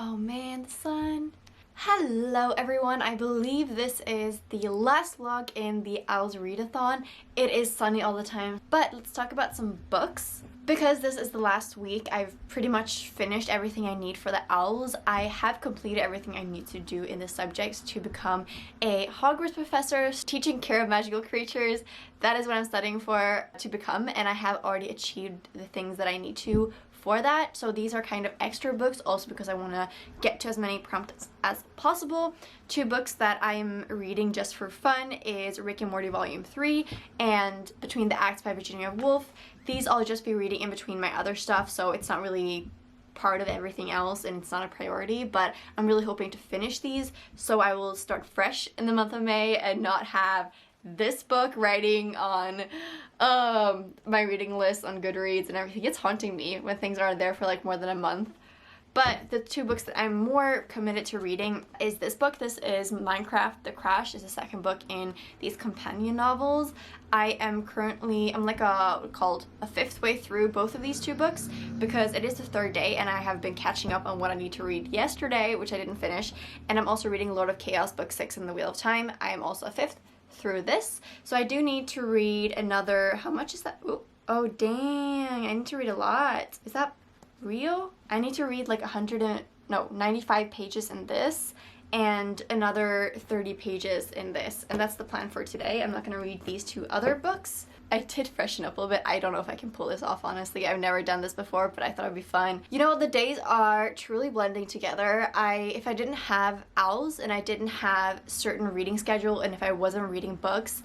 Oh man, the sun. Hello everyone, I believe this is the last vlog in the O.W.L readathon. It is sunny all the time, but let's talk about some books. Because this is the last week, I've pretty much finished everything I need for the owls. I have completed everything I need to do in the subjects to become a Hogwarts professor, teaching care of magical creatures. That is what I'm studying for to become, and I have already achieved the things that I need to for that. So these are kind of extra books also because I want to get to as many prompts as possible. Two books that I'm reading just for fun is Rick and Morty Volume 3 and Between the Acts by Virginia Woolf. These I'll just be reading in between my other stuff, so it's not really part of everything else and it's not a priority, but I'm really hoping to finish these so I will start fresh in the month of May and not have this book writing on my reading list on Goodreads and everything. It's haunting me when things are there for like more than a month. But the two books that I'm more committed to reading is this book. This is Minecraft The Crash. It's the second book in these companion novels. I'm like called a fifth way through both of these two books because it is the third day and I have been catching up on what I need to read yesterday, which I didn't finish. And I'm also reading Lord of Chaos Book 6 in the Wheel of Time. I am also a fifth through this. So I do need to read another, how much is that? Ooh. Oh dang, I need to read a lot. Is that real? I need to read like 95 pages in this and another 30 pages in this, and that's the plan for today. I'm not going to read these two other books. I did freshen up a little bit. I don't know if I can pull this off, honestly. I've never done this before, but I thought it'd be fun. You know, the days are truly blending together. If I didn't have owls and I didn't have certain reading schedule, and if I wasn't reading books,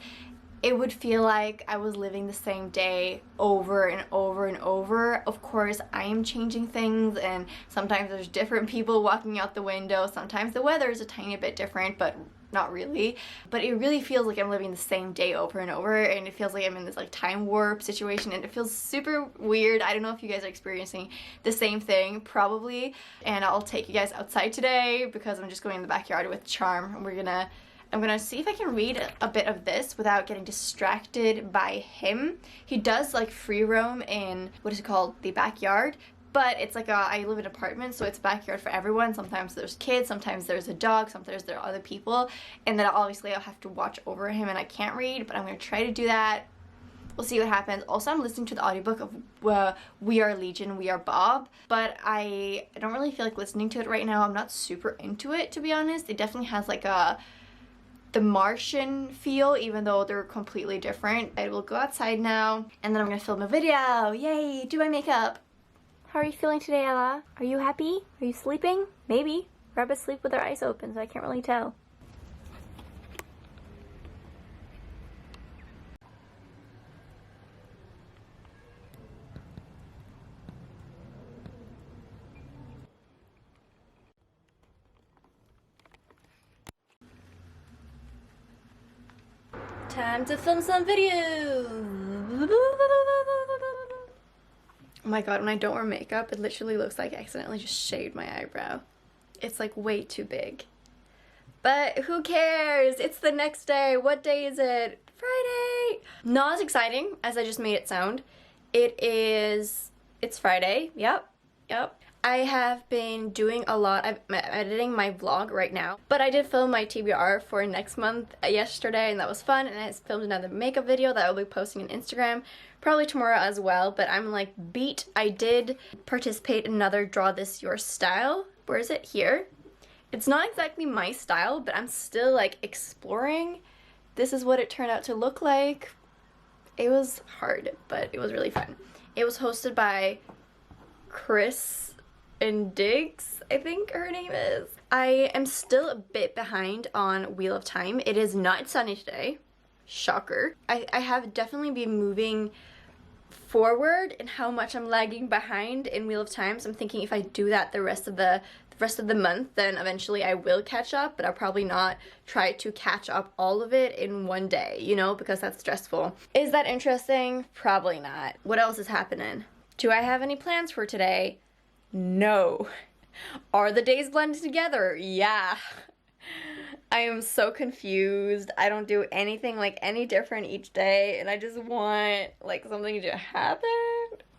it would feel like I was living the same day over and over and over. Of course, I am changing things and sometimes there's different people walking out the window. Sometimes the weather is a tiny bit different, but not really. But it really feels like I'm living the same day over and over, and it feels like I'm in this like time warp situation, and it feels super weird. I don't know if you guys are experiencing the same thing, probably. And I'll take you guys outside today because I'm just going in the backyard with Charm, and I'm gonna see if I can read a bit of this without getting distracted by him. He does like free roam in, what is it called, the backyard, but it's like I live in an apartment, so it's a backyard for everyone. Sometimes there's kids, sometimes there's a dog, sometimes there are other people, and then obviously I'll have to watch over him and I can't read, but I'm gonna try to do that. We'll see what happens. Also, I'm listening to the audiobook of We Are Legion, We Are Bob, but I don't really feel like listening to it right now. I'm not super into it, to be honest. It definitely has like the Martian feel, even though they're completely different. I will go outside now, and then I'm gonna film a video. Yay, do my makeup. How are you feeling today, Ella? Are you happy? Are you sleeping? Maybe. Rabbits sleep with their eyes open, so I can't really tell. Time to film some videos. Oh my god, when I don't wear makeup, it literally looks like I accidentally just shaved my eyebrow. It's like way too big. But who cares? It's the next day. What day is it? Friday! Not as exciting as I just made it sound. It's Friday. Yep. I have been doing a lot. I'm editing my vlog right now, but I did film my TBR for next month yesterday, and that was fun. And I filmed another makeup video that I'll be posting on Instagram probably tomorrow as well, but I'm like beat. I did participate in another Draw This Your Style. Where is it? Here. It's not exactly my style, but I'm still like exploring. This is what it turned out to look like. It was hard, but it was really fun. It was hosted by Chris and Diggs, I think her name is. I am still a bit behind on Wheel of Time. It is not sunny today. Shocker. I have definitely been moving forward in how much I'm lagging behind in Wheel of Time. So I'm thinking if I do that the rest of the month, then eventually I will catch up, but I'll probably not try to catch up all of it in one day, you know, because that's stressful. Is that interesting? Probably not. What else is happening? Do I have any plans for today? No. Are the days blended together? Yeah. I am so confused. I don't do anything like any different each day, and I just want like something to happen.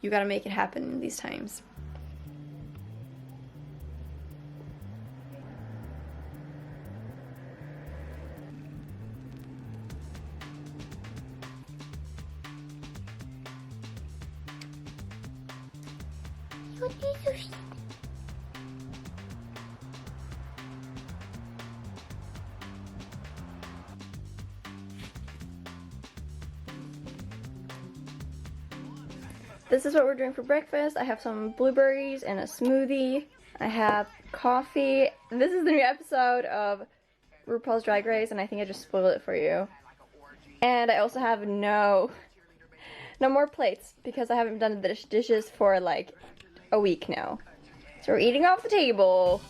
You gotta make it happen in these times. This is what we're doing for breakfast. I have some blueberries and a smoothie. I have coffee. This is the new episode of RuPaul's Drag Race, and I think I just spoiled it for you. And I also have no more plates because I haven't done the dishes for like a week now. So we're eating off the table.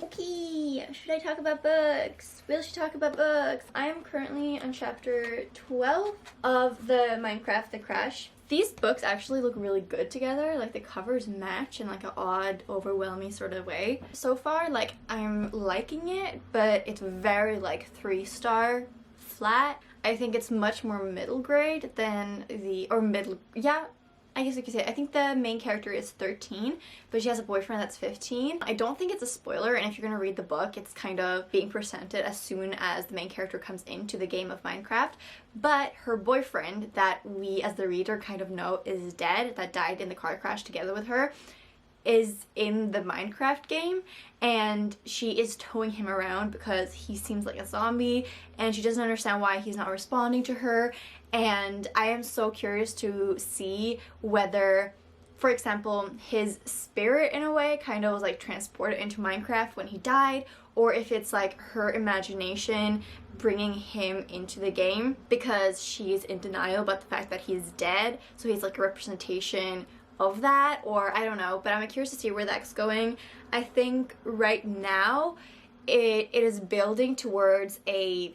Okay, should I talk about books? Will she talk about books? I am currently on chapter 12 of the Minecraft The Crash. These books actually look really good together, like the covers match in like an odd, overwhelming sort of way. So far, like, I'm liking it, but it's very like 3-star flat. I think it's much more middle grade than I guess you could say, I think the main character is 13, but she has a boyfriend that's 15. I don't think it's a spoiler, and if you're gonna read the book, it's kind of being presented as soon as the main character comes into the game of Minecraft. But her boyfriend, that we as the reader kind of know is dead, that died in the car crash together with her, is in the Minecraft game, and she is towing him around because he seems like a zombie and she doesn't understand why he's not responding to her. And I am so curious to see whether, for example, his spirit in a way kind of was like transported into Minecraft when he died, or if it's like her imagination bringing him into the game because she's in denial about the fact that he's dead, so he's like a representation of that, or I don't know, but I'm curious to see where that's going. I think right now it is building towards a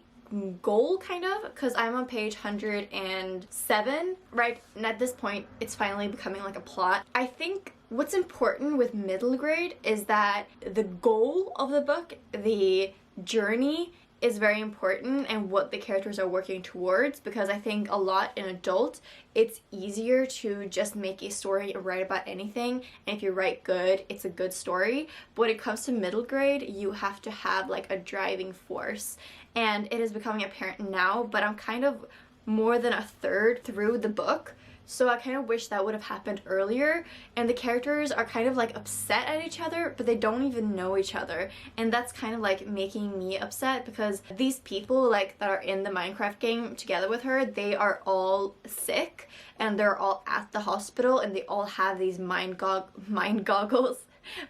goal, kind of, because I'm on page 107, right? And at this point it's finally becoming like a plot. I think what's important with middle grade is that the goal of the book, the journey, is very important, and what the characters are working towards, because I think a lot in adult it's easier to just make a story and write about anything, and if you write good, it's a good story. But when it comes to middle grade, you have to have like a driving force, and it is becoming apparent now, but I'm kind of more than a third through the book. So I kind of wish that would have happened earlier, and the characters are kind of like upset at each other, but they don't even know each other, and that's kind of like making me upset, because these people like that are in the Minecraft game together with her, they are all sick and they're all at the hospital, and they all have these mind goggles,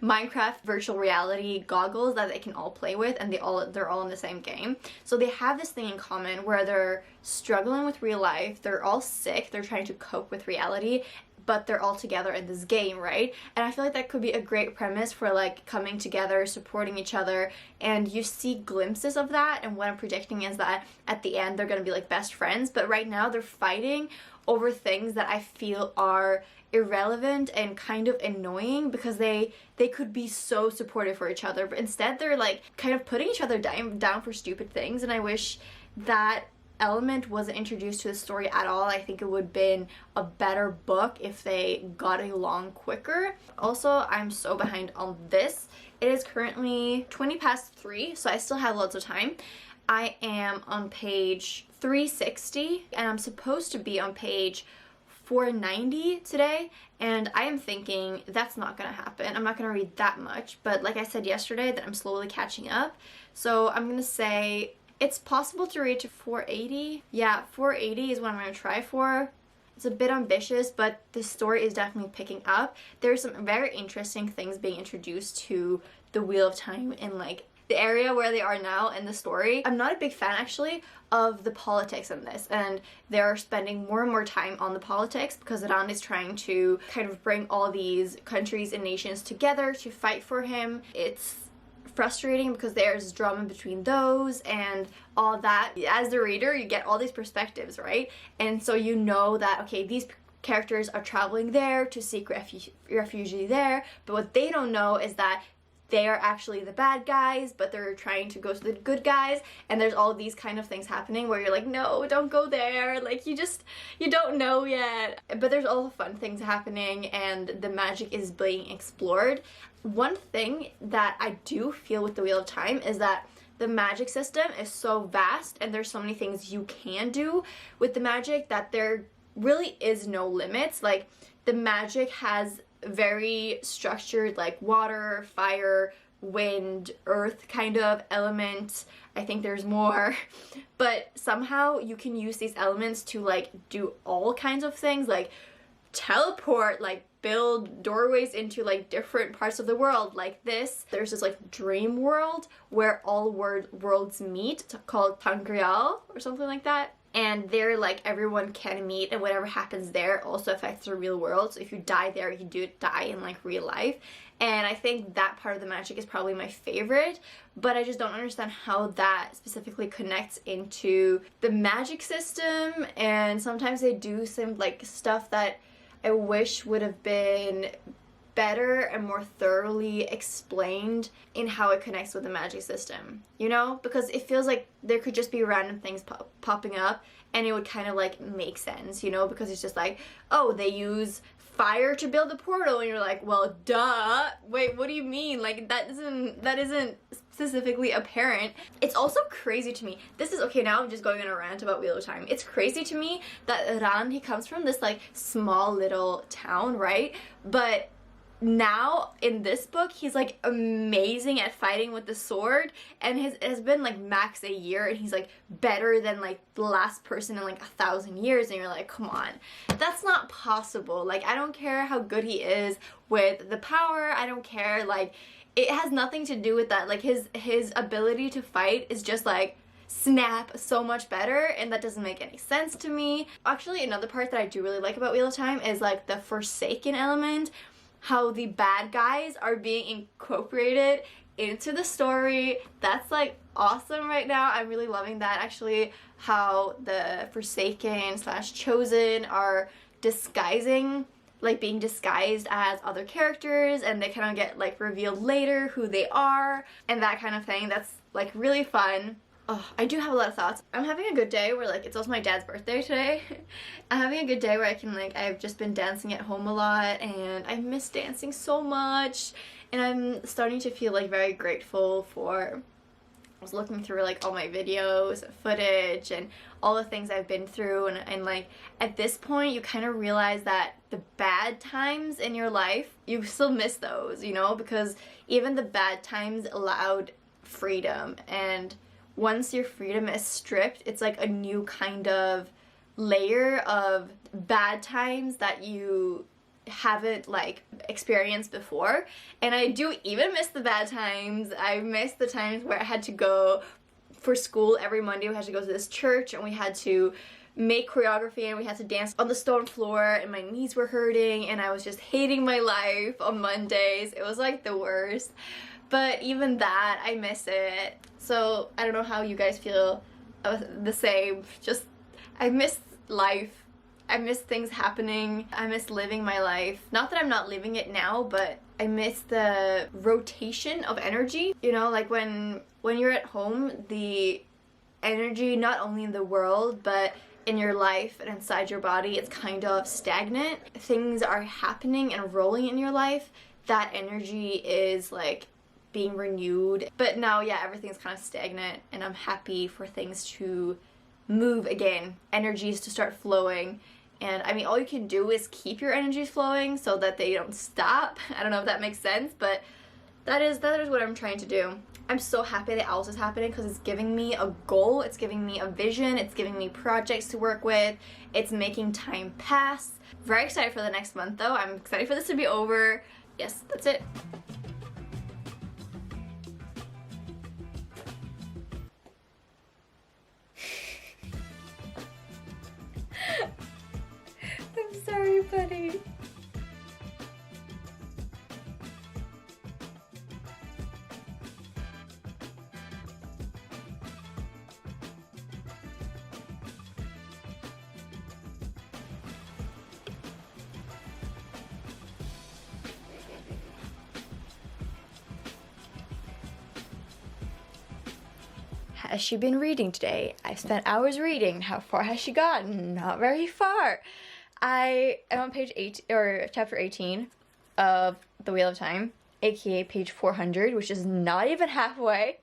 Minecraft virtual reality goggles that they can all play with, and they're all in the same game. So they have this thing in common where they're struggling with real life, they're all sick, they're trying to cope with reality, but they're all together in this game, right? And I feel like that could be a great premise for like coming together, supporting each other, and you see glimpses of that, and what I'm predicting is that at the end they're gonna be like best friends, but right now they're fighting over things that I feel are irrelevant and kind of annoying, because they could be so supportive for each other, but instead they're like kind of putting each other down for stupid things, and I wish that element wasn't introduced to the story at all. I think it would have been a better book if they got along quicker. Also, I'm so behind on this. It is currently 3:20, so I still have lots of time. I am on page 360 and I'm supposed to be on page 490 today, and I am thinking that's not gonna happen. I'm not gonna read that much, but like I said yesterday, that I'm slowly catching up, so I'm gonna say it's possible to read to 480. Yeah, 480 is what I'm gonna try for. It's a bit ambitious, but the story is definitely picking up. There's some very interesting things being introduced to the Wheel of Time in like the area where they are now in the story. I'm not a big fan actually of the politics in this, and they're spending more and more time on the politics because Iran is trying to kind of bring all these countries and nations together to fight for him. It's frustrating because there's drama between those and all that. As the reader, you get all these perspectives, right? And so you know that, okay, these characters are traveling there to seek refugee there, but what they don't know is that they are actually the bad guys, but they're trying to go to the good guys, and there's all these kind of things happening where you're like, no, don't go there, like you don't know yet. But there's all the fun things happening, and the magic is being explored. one thing that I do feel with the Wheel of Time is that the magic system is so vast and there's so many things you can do with the magic that there really is no limits. Like, the magic has very structured, like, water, fire, wind, earth kind of elements. I think there's more, but somehow you can use these elements to, like, do all kinds of things, like teleport, like build doorways into, like, different parts of the world. Like this, there's this, like, dream world where all worlds meet. It's called O.W.L or something like that. And there, like, everyone can meet, and whatever happens there also affects the real world. So if you die there, you do die in, like, real life. And I think that part of the magic is probably my favorite, but I just don't understand how that specifically connects into the magic system. And sometimes they do some, like, stuff that I wish would have been better and more thoroughly explained in how it connects with the magic system, you know? Because it feels like there could just be random things popping up and it would kind of, like, make sense, you know? Because it's just like, oh, they use fire to build a portal, and you're like, well, duh. Wait, what do you mean? Like, that isn't specifically apparent. It's also crazy to me. This is, okay, now I'm just going on a rant about Wheel of Time. It's crazy to me that Ran, he comes from this, like, small little town, right? But now in this book he's, like, amazing at fighting with the sword, and it has been, like, max a year, and he's, like, better than, like, the last person in, like, 1,000 years, and you're like, come on, that's not possible. Like, I don't care how good he is with the power, I don't care, like, it has nothing to do with that. Like, his ability to fight is just, like, snap, so much better, and that doesn't make any sense to me. Actually, another part that I do really like about Wheel of Time is, like, the Forsaken element, how the bad guys are being incorporated into the story. That's, like, awesome right now. I'm really loving that, actually, how the Forsaken / Chosen are disguising, like, being disguised as other characters, and they kind of get, like, revealed later who they are and that kind of thing. That's, like, really fun. Oh, I do have a lot of thoughts. I'm having a good day where, like, it's also my dad's birthday today. I'm having a good day where I can, like, I've just been dancing at home a lot, and I miss dancing so much, and I'm starting to feel, like, very grateful for, I was looking through, like, all my videos, footage, and all the things I've been through, and like, at this point, you kind of realize that the bad times in your life, you still miss those, you know, because even the bad times allowed freedom, and once your freedom is stripped, it's like a new kind of layer of bad times that you haven't, like, experienced before. And I do even miss the bad times. I miss the times where I had to go for school every Monday. We had to go to this church, and we had to make choreography, and we had to dance on the stone floor, and my knees were hurting, and I was just hating my life on Mondays. It was, like, the worst. But even that, I miss it. So I don't know how you guys feel the same. Just, I miss life. I miss things happening. I miss living my life. Not that I'm not living it now, but I miss the rotation of energy. You know, like, when you're at home, the energy, not only in the world, but in your life and inside your body, it's kind of stagnant. Things are happening and rolling in your life. That energy is, like, being renewed. But now, yeah, everything's kind of stagnant, and I'm happy for things to move again, energies to start flowing. And I mean, all you can do is keep your energies flowing so that they don't stop. I don't know if that makes sense, but that is what I'm trying to do. I'm so happy that OWLS is happening because it's giving me a goal, it's giving me a vision, it's giving me projects to work with, it's making time pass. Very excited for the next month though. I'm excited for this to be over. Yes, that's it. I'm sorry, buddy. Has she been reading today? I've spent hours reading. How far has she gotten? Not very far. I am on page 8 or chapter 18 of The Wheel of Time, aka page 400, which is not even halfway.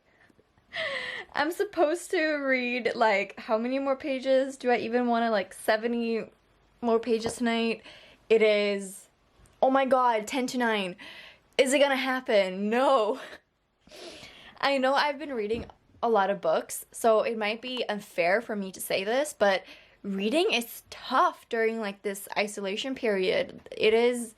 I'm supposed to read, like, how many more pages? Do I even want to, like, 70 more pages tonight? It is, oh my god, 10 to 9. Is it gonna happen? No. I know I've been reading a lot of books, so it might be unfair for me to say this, but reading is tough during, like, this isolation period. It is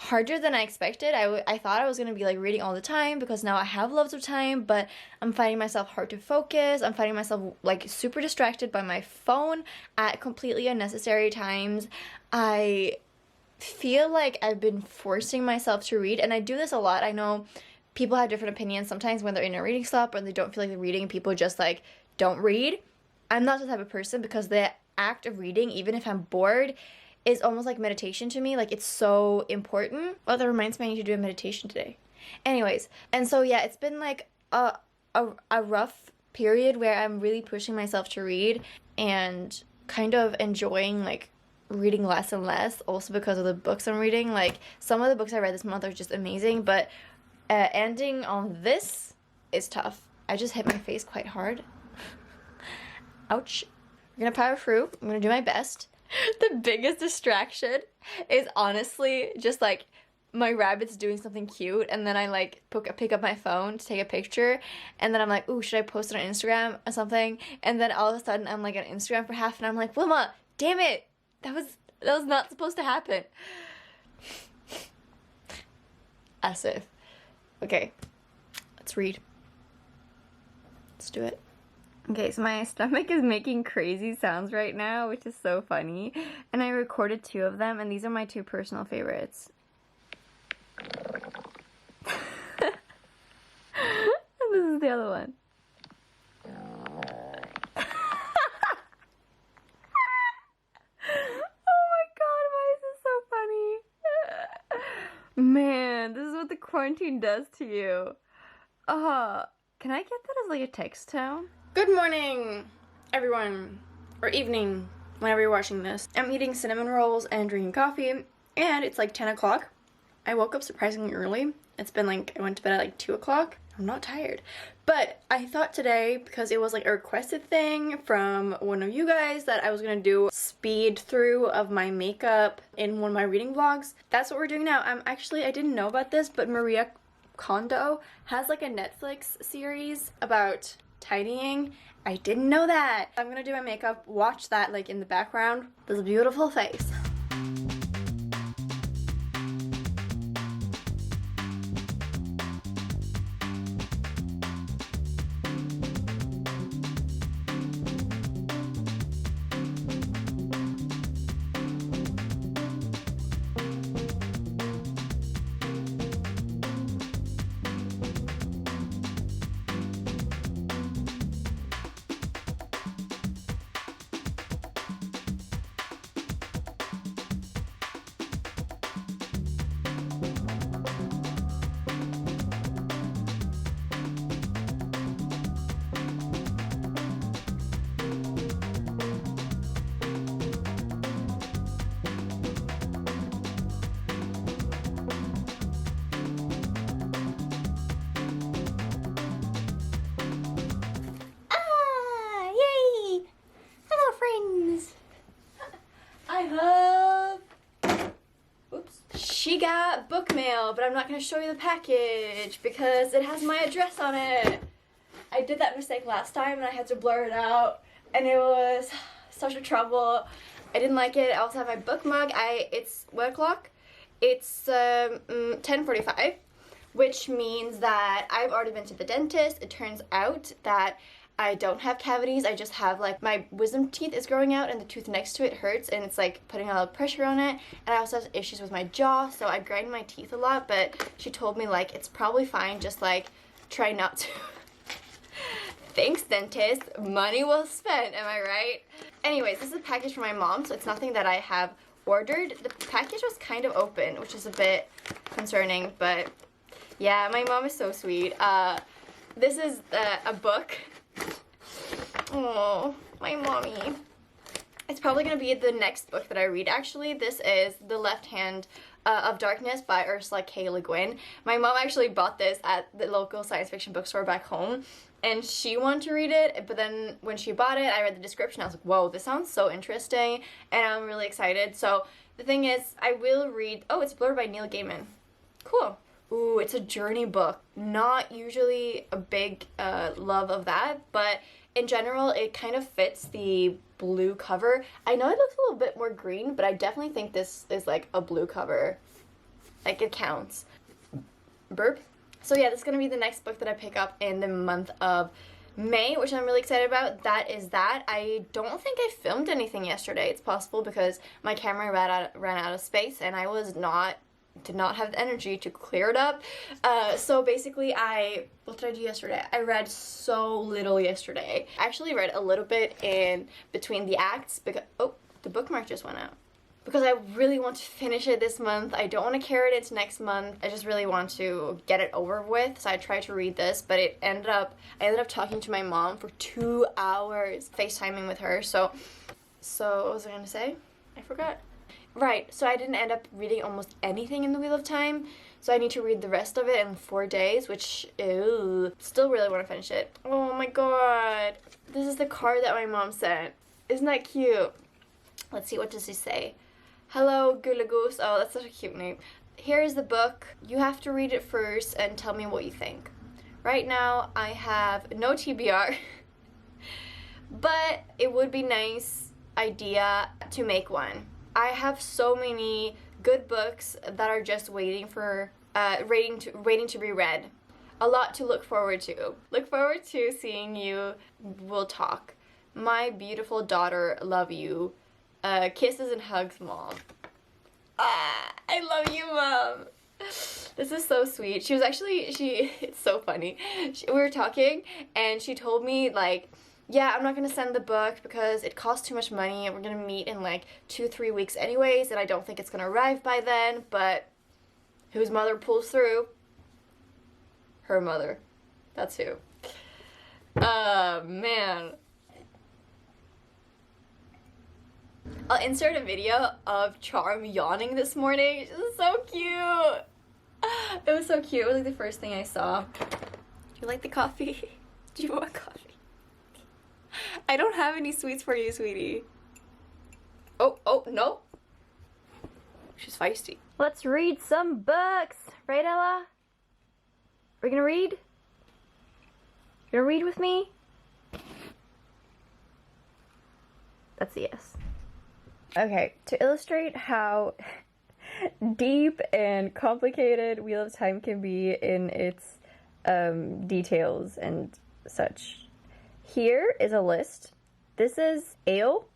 harder than I expected. I thought I was gonna be like reading all the time because now I have loads of time, but I'm finding myself hard to focus. I'm finding myself like super distracted by my phone at completely unnecessary times. I feel like I've been forcing myself to read, and I do this a lot. I know people have different opinions. Sometimes when they're in a reading slump or they don't feel like they're reading, people just like don't read. I'm not the type of person because the act of reading, even if I'm bored, is almost like meditation to me. Like, it's so important. Well, that reminds me I need to do a meditation today. Anyways, and so yeah, it's been like a rough period where I'm really pushing myself to read and kind of enjoying like reading less and less, also because of the books I'm reading. Like, some of the books I read this month are just amazing, but ending on this is tough. I just hit my face quite hard. Ouch. We're gonna power through. I'm gonna do my best. The biggest distraction is honestly just like my rabbit's doing something cute, and then I like pick up my phone to take a picture, and then I'm like, ooh, should I post it on Instagram or something? And then all of a sudden I'm like on Instagram for half, and I'm like, Wilma, damn it, that was not supposed to happen. As if. Okay, let's read. Let's do it. Okay, so my stomach is making crazy sounds right now, which is so funny. And I recorded 2 of them, and these are my 2 personal favorites. And this is the other one. Oh my god, why is this so funny? Man, this is what the quarantine does to you. Can I get that as like a text tone? Good morning, everyone, or evening, whenever you're watching this. I'm eating cinnamon rolls and drinking coffee, and it's like 10 o'clock. I woke up surprisingly early. It's been like, I went to bed at like 2 o'clock. I'm not tired. But I thought today, because it was like a requested thing from one of you guys, that I was gonna do a speed through of my makeup in one of my reading vlogs. That's what we're doing now. I didn't know about this, but Maria Kondo has like a Netflix series about tidying. I didn't know that. I'm gonna do my makeup, watch that like in the background. This beautiful face. She got book mail, but I'm not going to show you the package because it has my address on it. I did that mistake last time and I had to blur it out, and it was such a trouble. I didn't like it. I also have my book mug. It's what o'clock? It's 10:45, which means that I've already been to the dentist. It turns out that I don't have cavities. I just have like my wisdom teeth is growing out and the tooth next to it hurts, and it's like putting a lot of pressure on it. And I also have issues with my jaw, so I grind my teeth a lot, but she told me like it's probably fine, just like try not to. Thanks, dentist. Money well spent, am I right? Anyways, this is a package from my mom, so it's nothing that I have ordered. The package was kind of open, which is a bit concerning, but yeah, my mom is so sweet. This is a book. Oh, my mommy. It's probably going to be the next book that I read, actually. This is The Left Hand of Darkness by Ursula K. Le Guin. My mom actually bought this at the local science fiction bookstore back home, and she wanted to read it, but then when she bought it, I read the description. I was like, whoa, this sounds so interesting, and I'm really excited. So the thing is, I will read... Oh, it's blurred by Neil Gaiman. Cool. Ooh, it's a journey book. Not usually a big love of that, but in general, it kind of fits the blue cover. I know it looks a little bit more green, but I definitely think this is like a blue cover. Like, it counts. Burp. So yeah, this is going to be the next book that I pick up in the month of May, which I'm really excited about. That is that. I don't think I filmed anything yesterday. It's possible because my camera ran out of space, and I did not have the energy to clear it up. So basically what did I do yesterday? I read so little yesterday. I actually read a little bit in between the acts because, oh, the bookmark just went out. Because I really want to finish it this month. I don't want to carry it into next month. I just really want to get it over with. So I tried to read this, but I ended up talking to my mom for 2 hours, FaceTiming with her. So what was I gonna say? I forgot. Right, so I didn't end up reading almost anything in The Wheel of Time, so I need to read the rest of it in 4 days, which, ew, still really want to finish it. Oh my god, this is the card that my mom sent. Isn't that cute? Let's see, what does he say? Hello, Gulagoose. Oh, that's such a cute name. Here is the book. You have to read it first and tell me what you think. Right now, I have no TBR, but it would be nice idea to make one. I have so many good books that are just waiting for waiting to be read. A lot to look forward to. Look forward to seeing you. We'll talk. My beautiful daughter, love you. Kisses and hugs, Mom. Ah, I love you, Mom. This is so sweet. She was actually, it's so funny. We were talking and she told me, like, yeah, I'm not gonna send the book because it costs too much money and we're gonna meet in like 2-3 weeks anyways, and I don't think it's gonna arrive by then, but whose mother pulls through? Her mother. That's who. Man. I'll insert a video of Charm yawning this morning. She's so cute. It was so cute. It was like the first thing I saw. Do you like the coffee? Do you want coffee? I don't have any sweets for you, sweetie. Oh, no. She's feisty. Let's read some books. Right, Ella? We're gonna read? You gonna read with me? That's a yes. Okay, to illustrate how deep and complicated Wheel of Time can be in its details and such. Here is a list. This is O.W.L.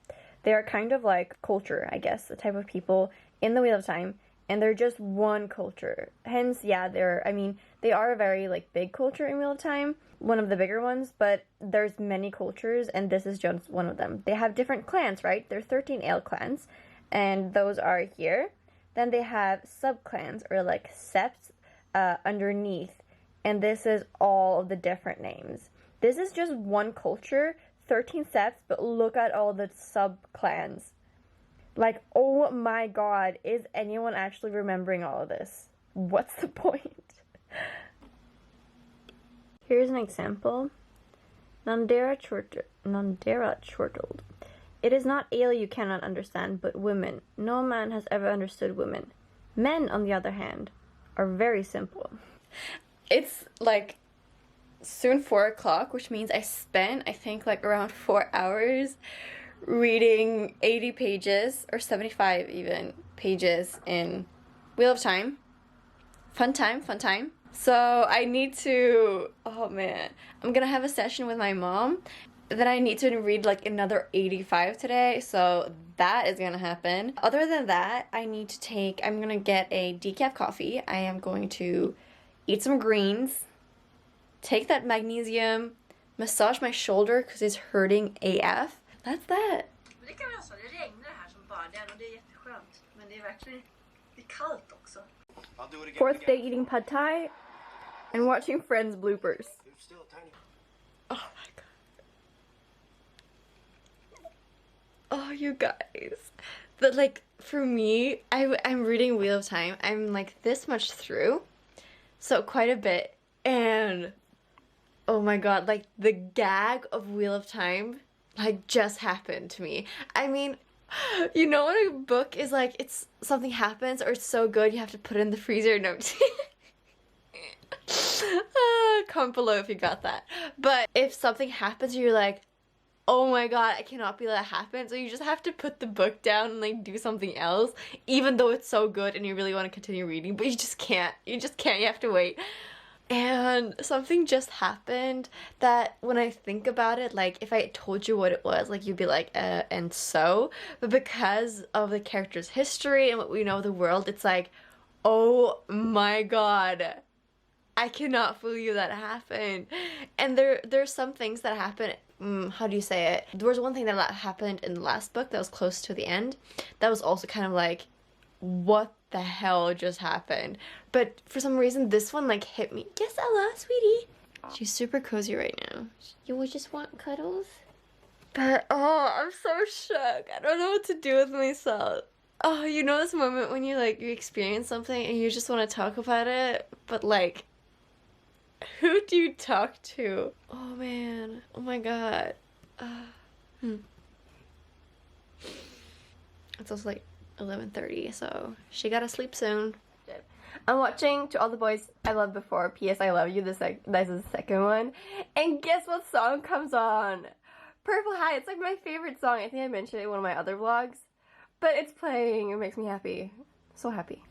They are kind of like culture, I guess, the type of people in the Wheel of Time, and they're just one culture. Hence, yeah, they are a very like big culture in Wheel of Time, one of the bigger ones, but there's many cultures, and this is just one of them. They have different clans, right? There are 13 O.W.L clans, and those are here. Then they have sub-clans, or like septs, underneath, and this is all of the different names. This is just one culture, 13 septs, but look at all the sub-clans. Like, oh my god, is anyone actually remembering all of this? What's the point? Here's an example. Nandera chortled. It is not O.W.L you cannot understand, but women. No man has ever understood women. Men, on the other hand, are very simple. It's like soon 4 o'clock, which means I spent, I think, like around 4 hours reading 80 pages, or 75 even, pages in Wheel of Time. Fun time, fun time. So I need to, oh man, I'm gonna have a session with my mom. Then I need to read like another 85 today, so that is gonna happen. Other than that, I'm gonna get a decaf coffee. I am going to eat some greens, take that magnesium, massage my shoulder because it's hurting AF. That's that. Fourth day eating pad thai and watching Friends bloopers. Oh my god. Oh, you guys. But like for me, I'm reading Wheel of Time. I'm like this much through, so quite a bit, and oh my god, like the gag of Wheel of Time like just happened to me. I mean, you know when a book is like, it's something happens or it's so good you have to put it in the freezer? No. Comment below if you got that. But if something happens you're like, oh my god, I cannot believe that happened, so you just have to put the book down and like do something else, even though it's so good and you really want to continue reading, but you just can't. You have to wait. And something just happened that when I think about it, like if I told you what it was, like you'd be like, and so? But because of the character's history and what we know of the world, it's like, oh my god, I cannot believe that happened. And there's some things that happen, how do you say it? There was one thing that happened in the last book that was close to the end that was also kind of like, what the hell just happened? But for some reason this one like hit me. Yes, Ella, sweetie. She's super cozy right now. You would just want cuddles? But oh, I'm so shook. I don't know what to do with myself. Oh, you know this moment when you like, you experience something and you just want to talk about it, but like, who do you talk to? Oh man, oh my god. It's also like 11:30, so she gotta sleep soon. I'm watching To All the Boys I Loved Before, P.S. I Love You, this is the second one. And guess what song comes on? Purple High. It's like my favorite song. I think I mentioned it in one of my other vlogs. But it's playing. It makes me happy. So happy.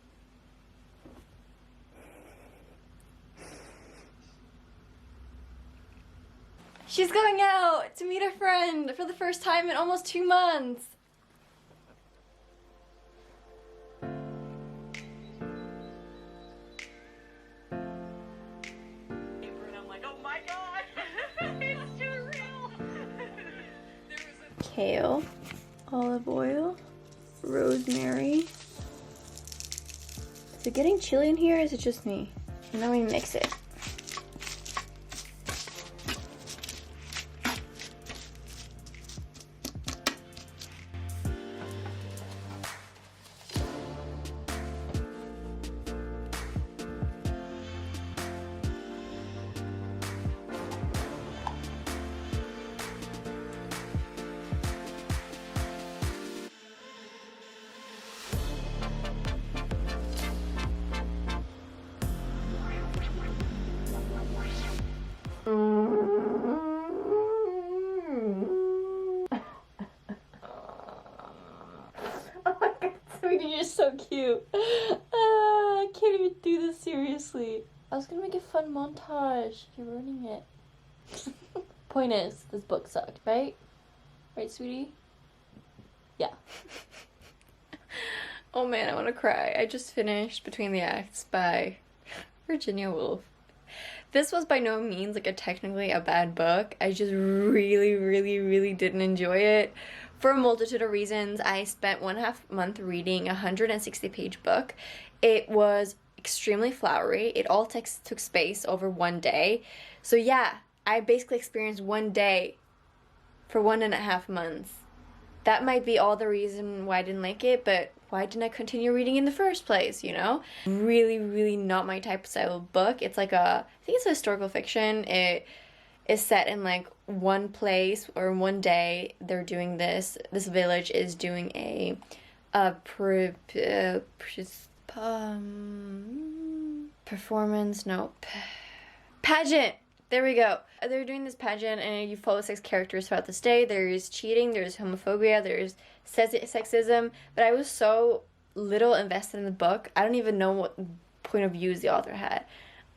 She's going out to meet a friend for the first time in almost 2 months. Kale, olive oil, rosemary. Is it getting chilly in here or is it just me? And then we mix it. You're so cute. I can't even do this seriously. I was gonna make a fun montage. You're ruining it. Point is, this book sucked, right? Right, sweetie? Yeah. Oh man, I want to cry. I just finished Between the Acts by Virginia Woolf. This was by no means like technically a bad book. I just really didn't enjoy it. For a multitude of reasons. I spent 1.5 months reading a 160-page book. It was extremely flowery. It all took space over 1 day. So yeah, I basically experienced 1 day for 1.5 months. That might be all the reason why I didn't like it, but why didn't I continue reading in the first place, you know? Really not my type of style of book. It's like I think it's a historical fiction. It is set in like one place or 1 day. They're doing this village is doing a performance, no, pageant. There we go. They're doing this pageant and you follow 6 characters throughout this day. There's cheating, there's homophobia, there's sexism, but I was so little invested in the book. I don't even know what point of views the author had.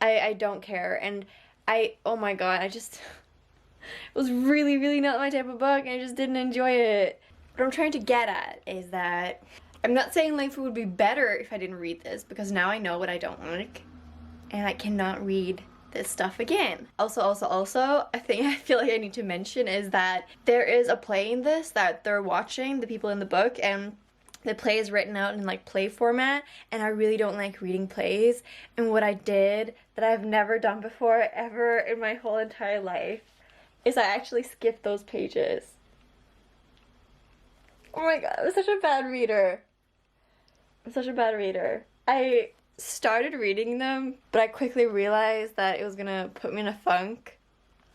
I don't care. And oh my god, I just, it was really not my type of book and I just didn't enjoy it. What I'm trying to get at is that I'm not saying life would be better if I didn't read this, because now I know what I don't like and I cannot read this stuff again. Also, I feel like I need to mention is that there is a play in this that they're watching, the people in the book, and the play is written out in like play format, and I really don't like reading plays. And what I did that I've never done before ever in my whole entire life is I actually skipped those pages. Oh my god, I'm such a bad reader. I'm such a bad reader. I started reading them, but I quickly realized that it was gonna put me in a funk,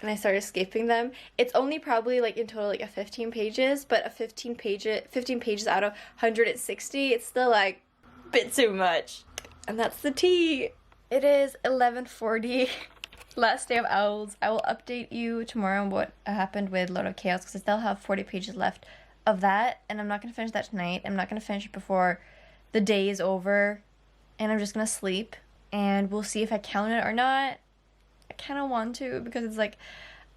and I started skipping them. It's only probably like in total like a 15 pages, but a 15 pages out of 160, it's still like a bit too much. And that's the tea. It is 11:40. Last day of Owls. I will update you tomorrow on what happened with Lord of Chaos, because I still have 40 pages left of that, and I'm not going to finish that tonight. I'm not going to finish it before the day is over, and I'm just going to sleep, and we'll see if I count it or not. I kind of want to, because it's like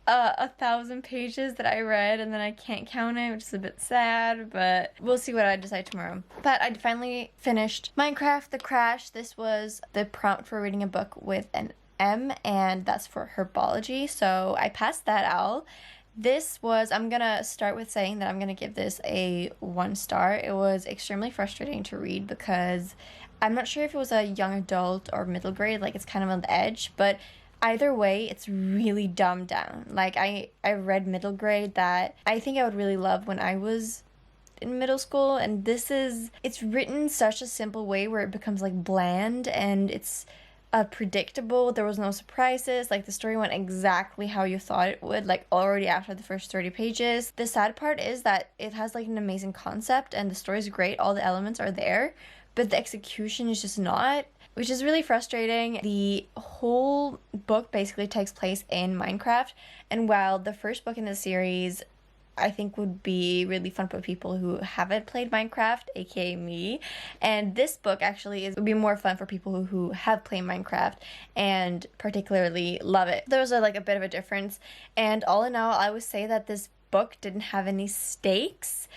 1,000 pages that I read, and then I can't count it, which is a bit sad, but we'll see what I decide tomorrow. But I finally finished Minecraft The Crash. This was the prompt for reading a book with an M, and that's for herbology, so I passed that out. This was, I'm gonna start with saying that I'm gonna give this a 1 star. It was extremely frustrating to read because I'm not sure if it was a young adult or middle grade, like it's kind of on the edge, but either way, it's really dumbed down. Like I read middle grade that I think I would really love when I was in middle school, and it's written in such a simple way where it becomes like bland, and it's predictable. There was no surprises. Like the story went exactly how you thought it would, like already after the first 30 pages. The sad part is that it has like an amazing concept and the story's great, all the elements are there, but the execution is just not, which is really frustrating. The whole book basically takes place in Minecraft, and while the first book in the series I think would be really fun for people who haven't played Minecraft, aka me, and this book actually would be more fun for people who have played Minecraft and particularly love it. There's like a bit of a difference, and all in all I would say that this book didn't have any stakes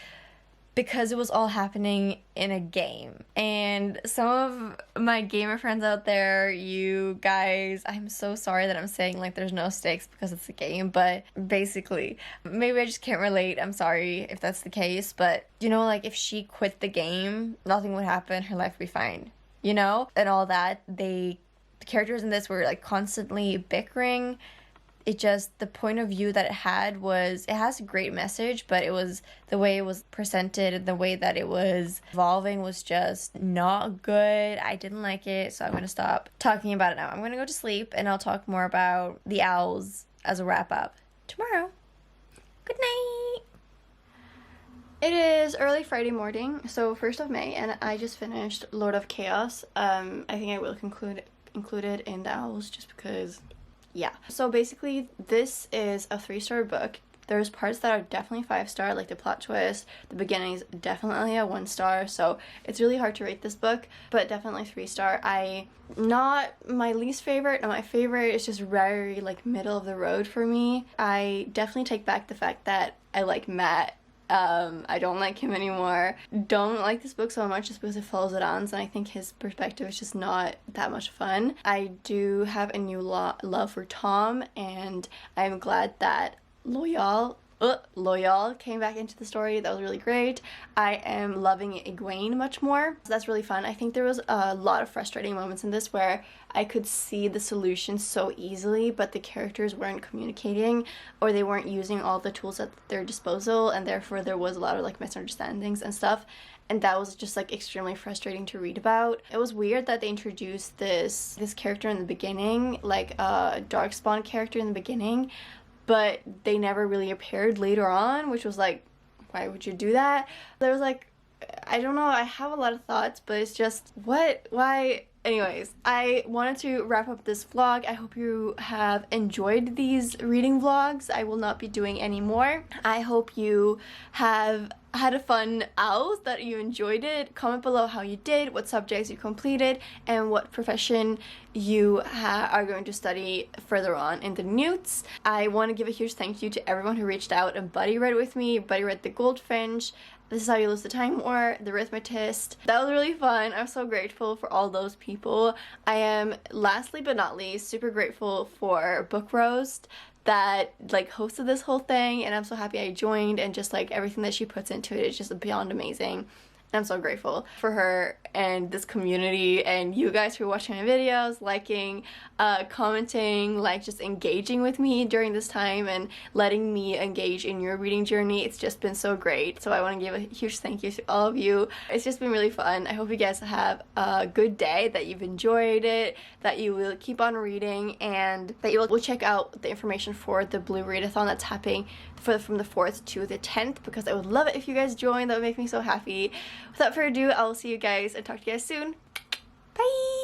because it was all happening in a game. And some of my gamer friends out there, you guys, I'm so sorry that I'm saying like there's no stakes because it's a game, but basically, maybe I just can't relate. I'm sorry if that's the case, but you know, like if she quit the game, nothing would happen, her life would be fine, you know? And all that, the characters in this were like constantly bickering. It just, the point of view that it had was, it has a great message, but it was, the way it was presented and the way that it was evolving was just not good. I didn't like it, so I'm going to stop talking about it now. I'm going to go to sleep, and I'll talk more about the Owls as a wrap-up tomorrow. Good night! It is early Friday morning, so 1st of May, and I just finished Lord of Chaos. I think I will include it in the Owls just because... yeah. So basically, this is a 3-star book. There's parts that are definitely 5-star, like the plot twist. The beginning is definitely a 1-star, so it's really hard to rate this book, but definitely 3-star. Not my least favorite, not my favorite. It's just very, like, middle of the road for me. I definitely take back the fact that I like Matt. I don't like him anymore. Don't like this book so much just because it follows it on, and I think his perspective is just not that much fun. I do have a new love for Tom, and I'm glad that O.W.L came back into the story. That was really great. I am loving Egwene much more, so that's really fun. I think there was a lot of frustrating moments in this where I could see the solution so easily, but the characters weren't communicating, or they weren't using all the tools at their disposal, and therefore there was a lot of like misunderstandings and stuff, and that was just like extremely frustrating to read about. It was weird that they introduced this character in the beginning, like a Darkspawn character in the beginning, but they never really appeared later on, which was like, why would you do that? There was like, I don't know, I have a lot of thoughts, but it's just, what, why? Anyways, I wanted to wrap up this vlog. I hope you have enjoyed these reading vlogs. I will not be doing any more. I hope you have had a fun Owls, that you enjoyed it. Comment below how you did, what subjects you completed, and what profession you are going to study further on in the newts. I want to give a huge thank you to everyone who reached out and buddy read with me, buddy read the Goldfinch, This Is How You Lose the Time War, the Arithmetist. That was really fun. I'm so grateful for all those people. I am, lastly but not least, super grateful for Book Roast that like hosted this whole thing, and I'm so happy I joined, and just like everything that she puts into it is just beyond amazing. I'm so grateful for her and this community and you guys who are watching my videos, liking, commenting, like just engaging with me during this time and letting me engage in your reading journey. It's just been so great. So I want to give a huge thank you to all of you. It's just been really fun. I hope you guys have a good day, that you've enjoyed it, that you will keep on reading, and that you will check out the information for the Blue Readathon that's happening from the 4th to the 10th, because I would love it if you guys join. That would make me so happy. Without further ado, I will see you guys and talk to you guys soon. Bye!